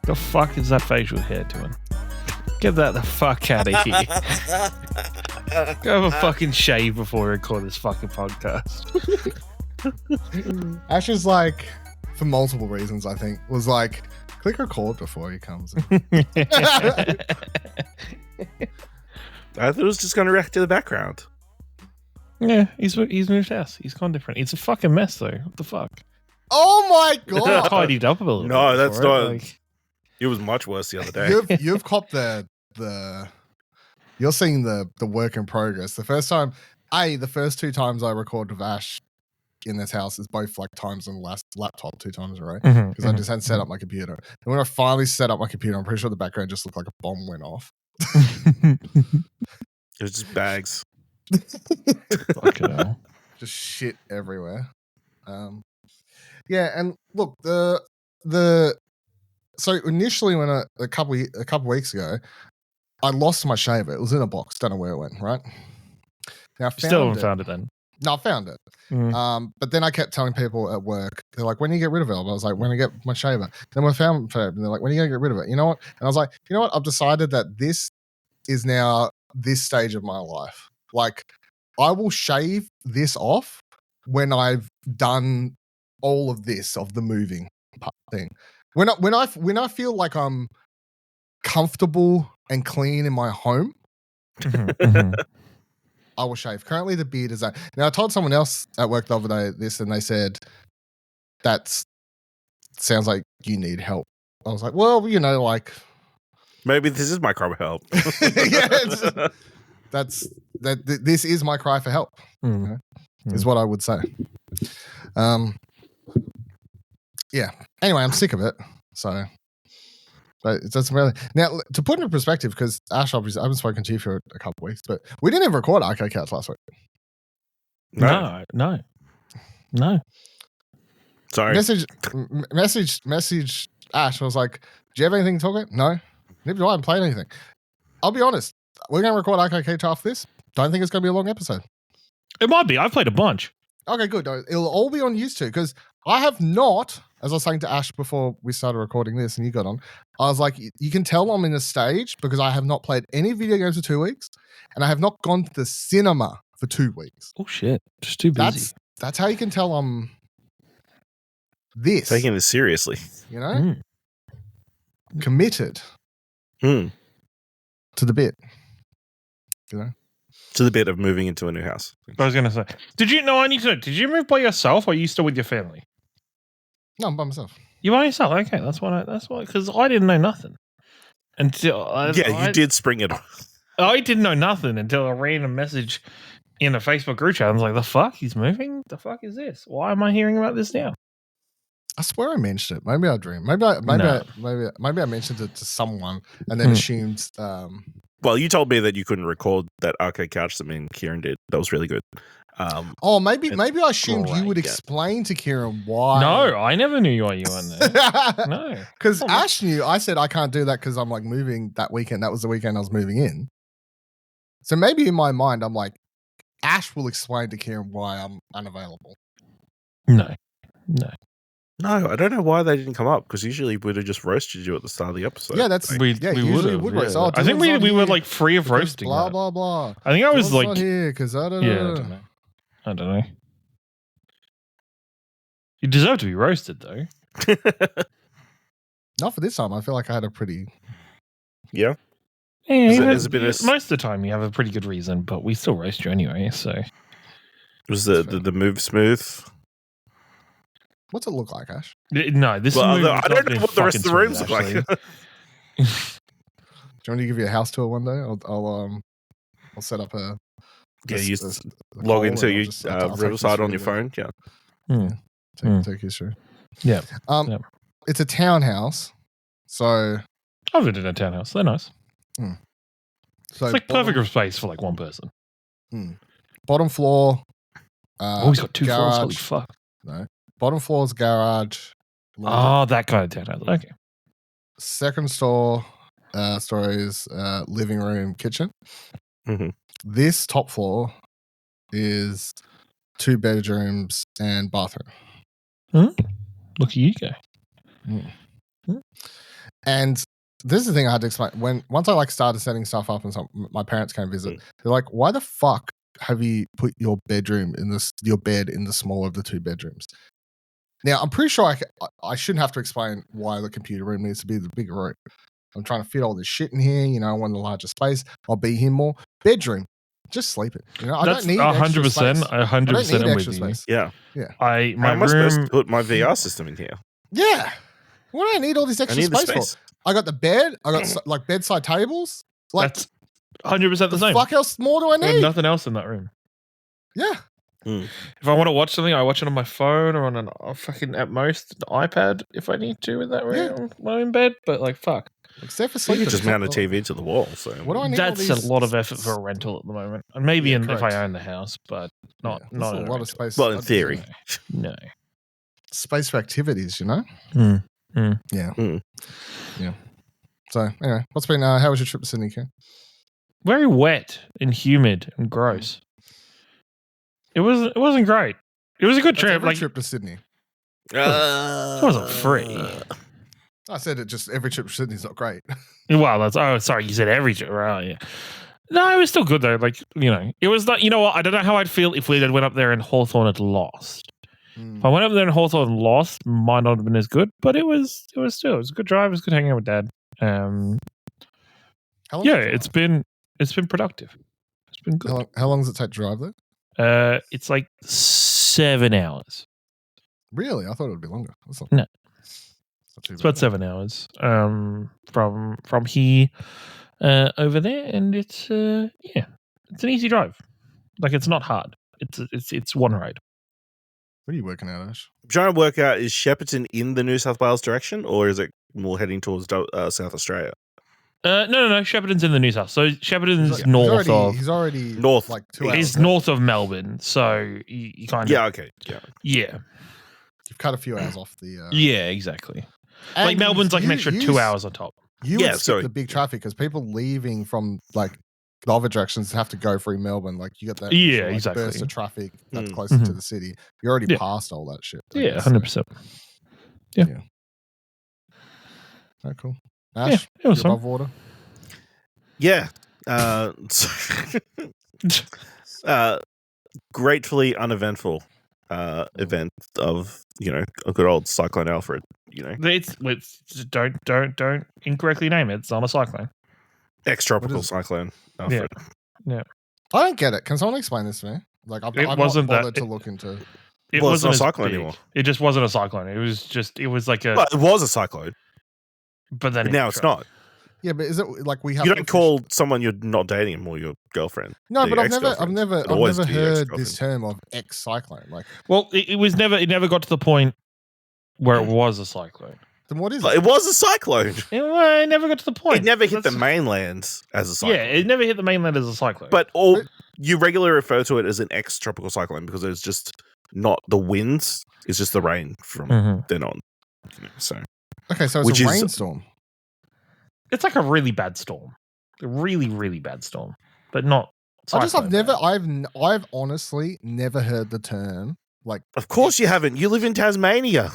The fuck is that facial hair doing? Get that the fuck out of here. Go have a fucking shave before we record this fucking podcast. Ash is like, for multiple reasons, I think, was like, click record before he comes in. I thought it was just going to react to the background. Yeah, he's moved house. He's gone different. It's a fucking mess though. What the fuck? Oh my god! Tidied up a little. No, bit that's for not. it. Like, It was much worse the other day. You've copped the. You're seeing the work in progress. The first two times I record with Ash in this house is both like times on the last laptop 2 times, right? Because I just hadn't set up my computer. And when I finally set up my computer, I'm pretty sure the background just looked like a bomb went off. It was just bags. fucking hell. Just shit everywhere. Yeah, and look, the so initially when a couple weeks ago, I lost my shaver. It was in a box. Don't know where it went. Right now, I Still haven't it. found it then. No, I found it. Mm. But then I kept telling people at work, they're like, when do you get rid of it? I was like, when I get my shaver. Then I found it, and they're like, when are you going to get rid of it? You know what? And I was like, you know what? I've decided that this is now this stage of my life. Like, I will shave this off when I've done all of this, of the moving thing. When I feel like I'm comfortable and clean in my home, I will shave. Currently, the beard is that. Now, I told someone else at work the other day this, and they said, that sounds like you need help. I was like, well, you know, like... Maybe this is my cry for help. This is my cry for help, is what I would say. Yeah. Anyway, I'm sick of it. So... But it doesn't really. Now, to put into perspective, because Ash, obviously, I haven't spoken to you for a couple of weeks, but we didn't even record Arcade Couch last week. No. Sorry. Message Ash. I was like, do you have anything to talk about? No. Neither do I. I haven't played anything. I'll be honest. We're going to record Arcade Couch after this. Don't think it's going to be a long episode. It might be. I've played a bunch. Okay, good. It'll all be on YouTube because I have not, as I was saying to Ash before we started recording this and you got on, I was like, you can tell I'm in a stage because I have not played any video games for 2 weeks and I have not gone to the cinema for 2 weeks. Oh, shit. Just too busy. That's how you can tell I'm this. Taking this seriously. You know? Committed to the bit. You know? To the bit of moving into a new house. I was going to say, I need to know, did you move by yourself or are you still with your family? No, I'm by myself. You by yourself? Okay, that's why, because I didn't know nothing. Until you did spring it on. I didn't know nothing until a random message in a Facebook group chat. I was like, the fuck? He's moving? The fuck is this? Why am I hearing about this now? I swear I mentioned it. Maybe I dreamed. Maybe I mentioned it to someone and then assumed. Well, you told me that you couldn't record that Arcade Couch that me and Kieran did. That was really good. Maybe I assumed you would explain to Kieran why. No, I never knew why you weren't there. No. Because Ash knew. I said I can't do that because I'm like moving that weekend. That was the weekend I was moving in. So maybe in my mind, I'm like, Ash will explain to Kieran why I'm unavailable. No, I don't know why they didn't come up because usually we'd have just roasted you at the start of the episode. Yeah, that's we usually would roast. Yeah. I think we were like free of roasting. Blah blah blah. I think I was like not here because I don't know. I don't know. You deserve to be roasted though. Not for this time. I feel like I had a pretty. Yeah. Most of the time you have a pretty good reason, but we still roast you anyway. So was the move smooth? What's it look like, Ash? No, this. Well, I don't know what the rest of the rooms look like. Do you want me to give you a house tour one day? I'll set up a. Yeah, you log into your Riverside on your phone. Yeah. Take you through. Yeah. It's a townhouse, so I've lived in a townhouse. They're nice. So it's like perfect space for like one person. Bottom floor. He's got 2 floors. Holy fuck! No. Bottom floor is garage. Oh, that kind of townhouse. Okay. Second story is living room, kitchen. Mm-hmm. This top floor is 2 bedrooms and bathroom. Look at you go. And this is the thing I had to explain. Once I like started setting stuff up and my parents came visit, they're like, "Why the fuck have you put your bedroom your bed in the smaller of the two bedrooms?" Now I'm pretty sure I shouldn't have to explain why the computer room needs to be the bigger room. I'm trying to fit all this shit in here. I want a larger space. I'll be here more. Bedroom, just sleep it. I That's don't need 100%. 100%. I'm with you. space. Yeah. My How am I supposed room. to put my VR system in here? Yeah. What do I need all this extra space for? I got the bed. I got like bedside tables. Like That's 100% the same. Fuck else more do I There's need? nothing else in that room. Yeah. If I want to watch something, I watch it on my phone or on a fucking at most an iPad if I need to in that room when I'm in bed. But like, fuck. Except for You sleeping. can just mount a TV to the wall. So what do I need? That's a lot of effort for a rental at the moment, and maybe if I own the house, but not a lot of space. Well, in theory, no. Space for activities, Yeah. Yeah. So anyway, what's been? How was your trip to Sydney, Ken? Very wet and humid and gross. It wasn't great. It was a good trip. Every trip to Sydney. It wasn't free. I said every trip to Sydney is not great. Well, sorry, you said every trip, right? Yeah. No, it was still good though. Like, it was not. You know what? I don't know how I'd feel if we had went up there and Hawthorn had lost. If I went up there and Hawthorn lost, might not have been as good, but it was still a good drive. It was good hanging out with Dad. It's been productive. It's been good. How long does it take to drive there? It's like 7 hours. Really? I thought it would be longer. No. It's about 7 hours from here over there, and it's an easy drive. Like, it's not hard. It's one ride. What are you working out, Ash? I'm trying to work out, is Shepparton in the New South Wales direction, or is it more heading towards South Australia? No. Shepparton's in the New South. So Shepparton's north of. He's already north. Like 2 hours. He's north of Melbourne, so you kind of. Yeah. Okay. Yeah. You've cut a few hours off the. Yeah, exactly. Like Melbourne's like an extra 2 hours on top. You would skip the big traffic because people leaving from like the other directions have to go through Melbourne. Like you got that exactly. burst of traffic that's closer to the city. You're already past all that shit. 100%. Yeah. Oh, cool. Ash, it was above water. Yeah. Gratefully uneventful event of a good old Cyclone Alfred. It's don't incorrectly name it. It's not a cyclone. Ex-tropical cyclone Alfred. Yeah. I don't get it. Can someone explain this to me? Like I've not bothered to look into. It wasn't a cyclone anymore. It just wasn't a cyclone. It was like a. Well, it was a cyclone, but then now it's not. Yeah, but is it like we have? You don't call someone you're not dating anymore your girlfriend. No, but I've never heard this term of ex-cyclone. Like, well, it never got to the point where it was a cyclone. Then what is it? It was a cyclone. It never got to the point. It never hit the mainland as a cyclone. Yeah, it never hit the mainland as a cyclone. But you regularly refer to it as an ex-tropical cyclone because it's just not the winds; it's just the rain from then on. So okay, so it's a rainstorm. It's like a really bad storm, a really, really bad storm, but not. I've honestly never heard the term. Like, of course you haven't. You live in Tasmania.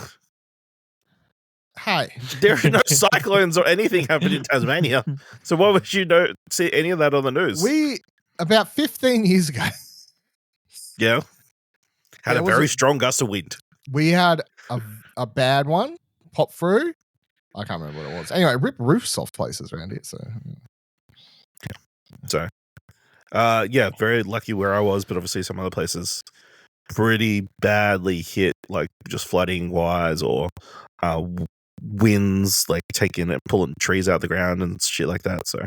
Hey, there are no cyclones or anything happening in Tasmania. So why would you see any of that on the news? We about 15 years ago. Yeah, had a very strong gust of wind. We had a bad one pop through. I can't remember what it was. Anyway, rip roofs off places around here. So, very lucky where I was, but obviously some other places pretty badly hit, like just flooding wise or winds like taking and pulling trees out the ground and shit like that. So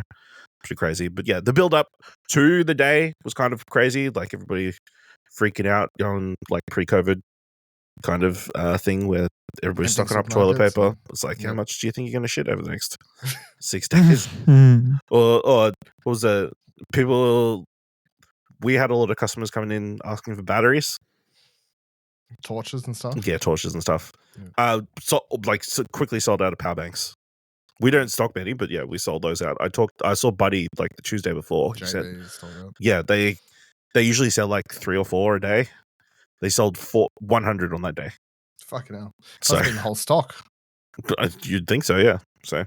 pretty crazy. But yeah, the build up to the day was kind of crazy. Like everybody freaking out on like pre-COVID kind of thing where everybody's stocking up toilet paper. It's like, how much do you think you're going to shit over the next 6 days? Or what was the people? We had a lot of customers coming in asking for batteries, torches and stuff. Yeah, torches and stuff. Quickly sold out of power banks. We don't stock many, but yeah, we sold those out. I saw Buddy like the Tuesday before. He said, yeah, they usually sell like 3 or 4 a day. They sold 100 on that day. Fucking hell. So the whole stock. You'd think so, yeah. So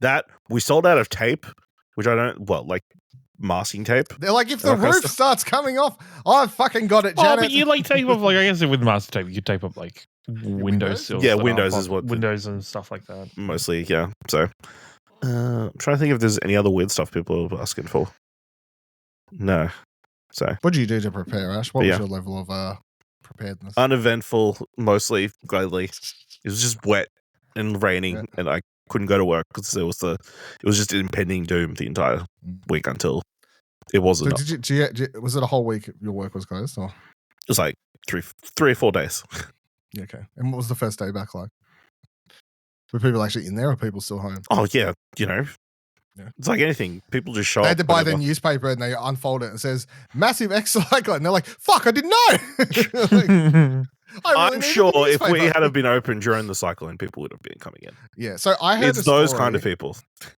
That we sold out of tape, which I don't. Well, like masking tape. They're like, if the That kind of roof stuff. starts coming off, I've fucking got it, Oh, Janet. but you like tape up like I guess with master tape you could tape up like windows. windows? Yeah, Windows is what Windows and stuff like that. Mostly, yeah. So I'm trying to think if there's any other weird stuff people are asking for. No. So What did you do to prepare, Ash? What But was yeah. your level of preparedness? uneventful, mostly gladly. It was just wet and raining, and I couldn't go to work because it was just impending doom the entire week until it So wasn't. was it a whole week your work was closed? Or? It was like 3 or 4 days. Yeah, okay. And what was the first day back like? Were people actually in there or people still home? Oh yeah, you know. Yeah. It's like anything. People just show They up. had to buy their whenever. newspaper and they unfold it and it says massive X cyclone. And they're like, fuck, I didn't know. Like, I really I'm needed sure the if we newspaper. had been open during the cyclone, people would have been coming in. Yeah, so I heard It's a those story- kind of people.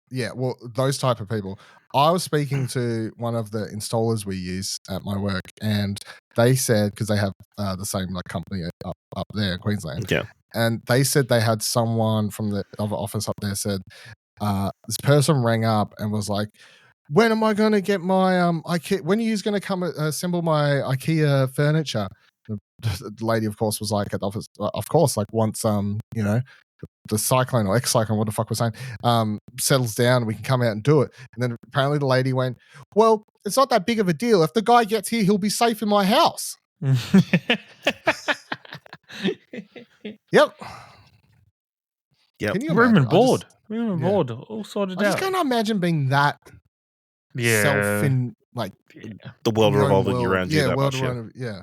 Yeah, well, those type of people. I was speaking to one of the installers we use at my work, and they said, because they have the same like company up there in Queensland, Yeah. and they said they had someone from the other office up there said this person rang up and was like, when am I going to get my IKEA? When are you going to come assemble my IKEA furniture? The lady, of course, was like at the office. Of course, like once you know, the cyclone or X cyclone, what the fuck we're saying, settles down, we can come out and do it. And then apparently the lady went, well, it's not that big of a deal. If the guy gets here, he'll be safe in my house. Yep. Can you Room and imagine? board. Room and yeah. board. All sorted I just out. can't imagine being that self in like The world your own revolving world. around you Yeah, that world much. Yeah. around, yeah.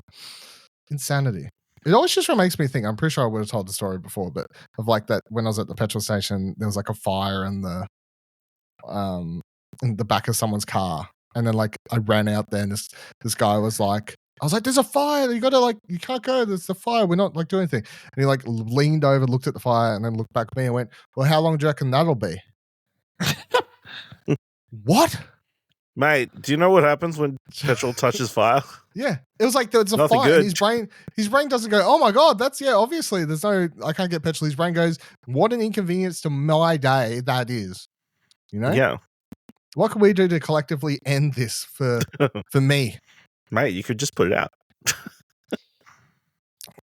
Insanity. It always just makes me think. I'm pretty sure I would have told the story before, but of like that when I was at the petrol station, there was like a fire in the back of someone's car, and then like I ran out there, and this guy was like, I was like, "There's a fire! You gotta like, you can't go. There's a fire. We're not like doing anything." And he like leaned over, looked at the fire, and then looked back at me and went, "Well, how long do you reckon that'll be?" What? Mate, do you know what happens when petrol touches fire? Yeah, it was like there's a Nothing fire. And good. his brain doesn't go, oh my god, that's obviously there's no, I can't get petrol. His brain goes, what an inconvenience to my day that is. You know? Yeah. What can we do to collectively end this for me? Mate, you could just put it out.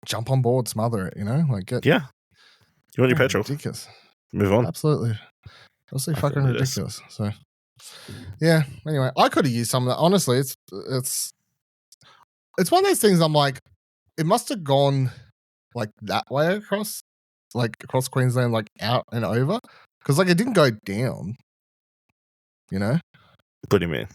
Jump on board, smother it. You know, like get Yeah. You want your petrol? ridiculous. Move on. Absolutely fucking it is. ridiculous. So yeah. Anyway, I could have used some of that. Honestly, it's one of those things. I'm like, it must have gone like that way across Queensland, like out and over, because like it didn't go down. You know, What do you mean?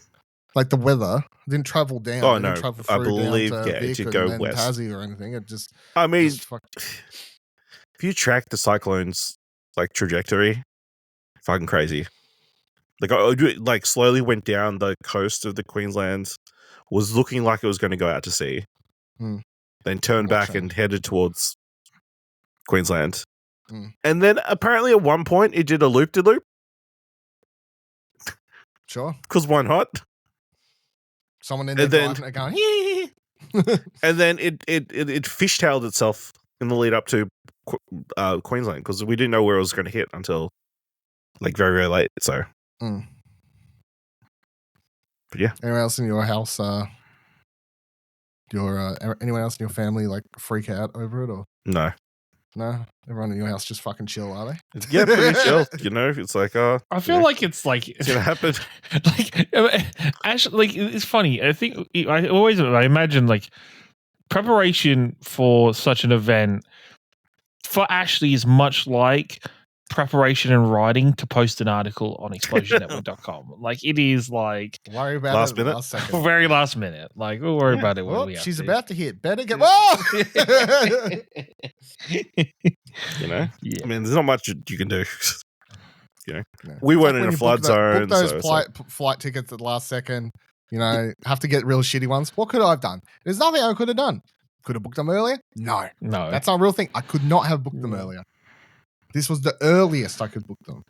like the weather didn't travel down. Oh, It didn't no. travel I through believe, down to yeah, it Vic did and go then west. Tassie or anything. It just, I mean, just if you track the cyclone's like trajectory, fucking crazy. Like like slowly went down the coast of the Queensland, was looking like it was going to go out to sea, then turned back Watching. and headed towards Queensland, Mm. and then apparently at one point it did a loop-de-loop sure. because why not? Someone in there And then- driving, they're going, hee. And then it fishtailed itself in the lead up to Queensland because we didn't know where it was going to hit until like very, very late. So, Mm. But yeah. Anyone else in your house? Anyone else in your family like freak out over it or no. no? Everyone in your house just fucking chill, are they? Yeah, pretty chill. You know, it's like, I feel like it's like it's going to happen. like actually, like it's funny. I think I imagine like preparation for such an event for Ashley is much like preparation and writing to post an article on explosionnetwork.com. Like it is like Worry about Last it minute? last second. very last minute. Like we'll worry about it when Oh, we have she's to. about to hit. Better get. Whoa! You know? Yeah. I mean, there's not much you can do. You know? No. We It's weren't like in when a you flood book zone. Book those so it's like- flight tickets at the last second. You know, have to get real shitty ones. What could I have done? There's nothing I could have done. Could have booked them earlier? No. No. That's not a real thing. I could not have booked them earlier. This was the earliest I could book them.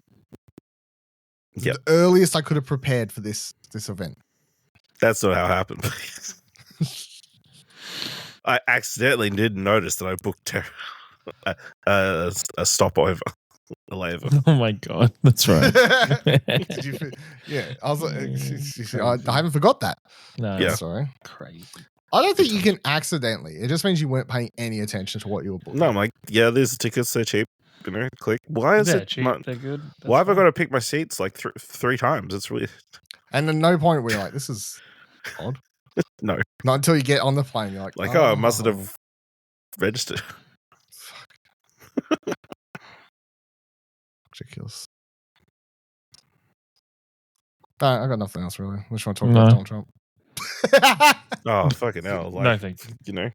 Yep. The earliest I could have prepared for this event. That's not how it happened. I accidentally didn't notice that I booked a stopover. a layover. Oh my god, that's right. Did you? Yeah, I was like, I haven't forgot that. No, Yeah. Sorry. crazy. I don't think you can accidentally. It just means you weren't paying any attention to what you were booking. No, I'm like, yeah, these tickets, they're cheap. You know, click. Why is Yeah, it? cheap. They're good. That's Why have I fine. got to pick my seats like three times? It's really And at no point were you like, this is odd. no. Not until you get on the plane. You're like, Like, oh, I must have registered. Ridiculous. I got nothing else really. I just want to talk about Donald Trump. Oh, fucking hell! Like, No thanks. you know,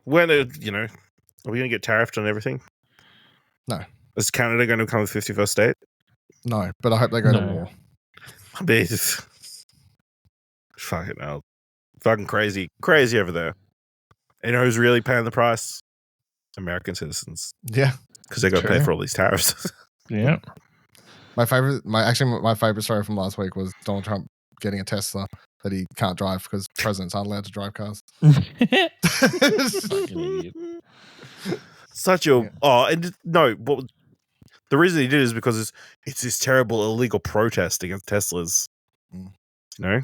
when are we gonna get tariffed on everything? No. Is Canada going to become the 51st state? No, but I hope they go to No. war. I mean, it's fucking hell, fucking crazy over there. And you know who's really paying the price? American citizens, Yeah. because they got to pay True. for all these tariffs. Yeah. My favorite story from last week was Donald Trump getting a Tesla that he can't drive because presidents aren't allowed to drive cars. Fucking idiot. Such a but the reason he did is because it's this terrible illegal protest against Teslas. Mm. You know,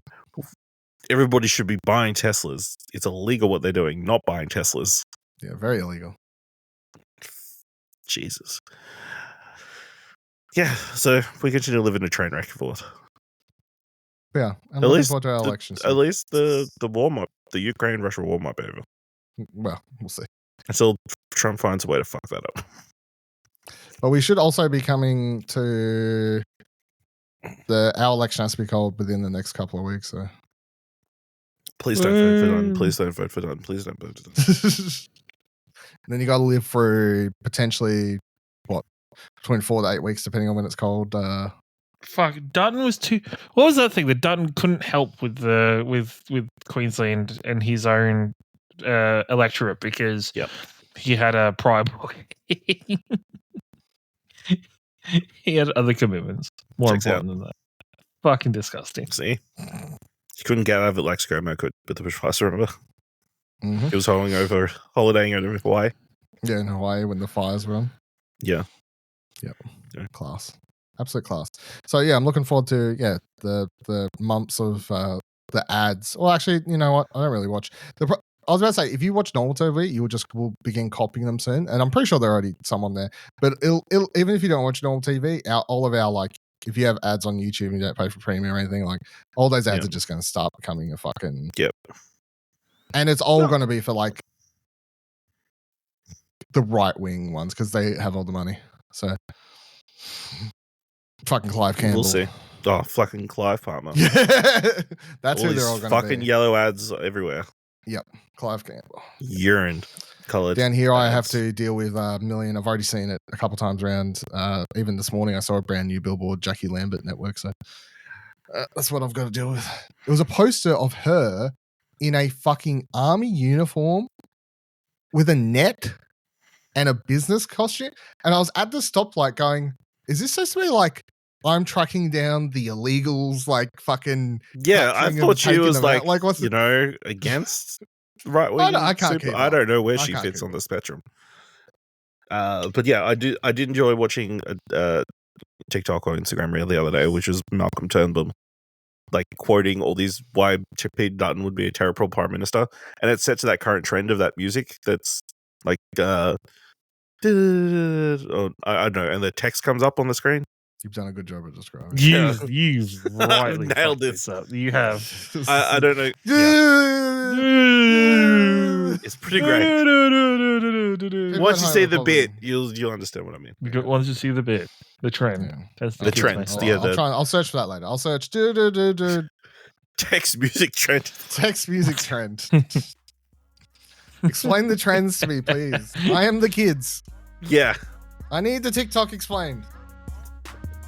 everybody should be buying Teslas. It's illegal what they're doing, not buying Teslas. Yeah, very illegal. Jesus. Yeah, so we continue to live in a train wreck for it. Yeah, I'm At looking least forward to our elections. At least the warm up, the Ukraine-Russia warm up over. Well, we'll see. Until Trump finds a way to fuck that up. But we should also be coming to our election has to be called within the next couple of weeks. So Please don't vote for Dunn. Please don't vote for Dunn. Please don't vote for Dunn. And then you got to live through potentially between 4 to 8 weeks, depending on when it's called. Fuck, Dutton was too. What was that thing that Dutton couldn't help with with Queensland and his own electorate because he had a prior booking. He had other commitments more Checks important than that. Fucking disgusting. See? He couldn't get out of it like ScoMo could with the bushfires, remember? Mm-hmm. He was holidaying over Hawaii. Yeah, in Hawaii when the fires were on. Yeah. Yep. Yeah. Class. Absolute class. So yeah, I'm looking forward to the months of the ads. Well, actually, you know what? I don't really watch I was about to say, if you watch normal TV, you will begin copying them soon, and I'm pretty sure there are already some on there. But it'll even if you don't watch normal TV, all of our like, if you have ads on YouTube and you don't pay for premium or anything, like all those ads are just going to start becoming a fucking and it's all going to be for like the right wing ones because they have all the money. So fucking Clive Campbell. We'll see. Oh, fucking Clive Palmer. That's who they're all going to be. Fucking yellow ads everywhere. Yep, Clive Campbell. Urine colored. Down here, ads. I have to deal with a million. I've already seen it a couple times around. Even this morning, I saw a brand new billboard, Jackie Lambert Network. So that's what I've got to deal with. It was a poster of her in a fucking army uniform with a net and a business costume. And I was at the stoplight going, is this supposed to be like, I'm tracking down the illegals, like fucking. Yeah, I thought she was like what's against right wing. I can't keep I don't know where I she can't fits keep on the spectrum. But yeah, I did enjoy watching TikTok or Instagram reel the other day, which was Malcolm Turnbull, like quoting all these why Pete Dutton would be a terrible prime minister, and it's set to that current trend of that music that's like I don't know, and the text comes up on the screen. You've done a good job of describing. You've rightly nailed this up. You have. I don't know. Yeah. It's pretty great. Once you see the bit, you'll understand what I mean. Once you see the bit, the trend. Yeah. That's The trends. I'll search for that later. I'll search text music trend. Text music trend. Explain the trends to me, please. I am the kids. Yeah. I need the TikTok explained.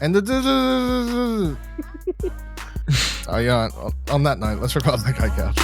And the oh yeah. On that note, let's record the Cake Couch.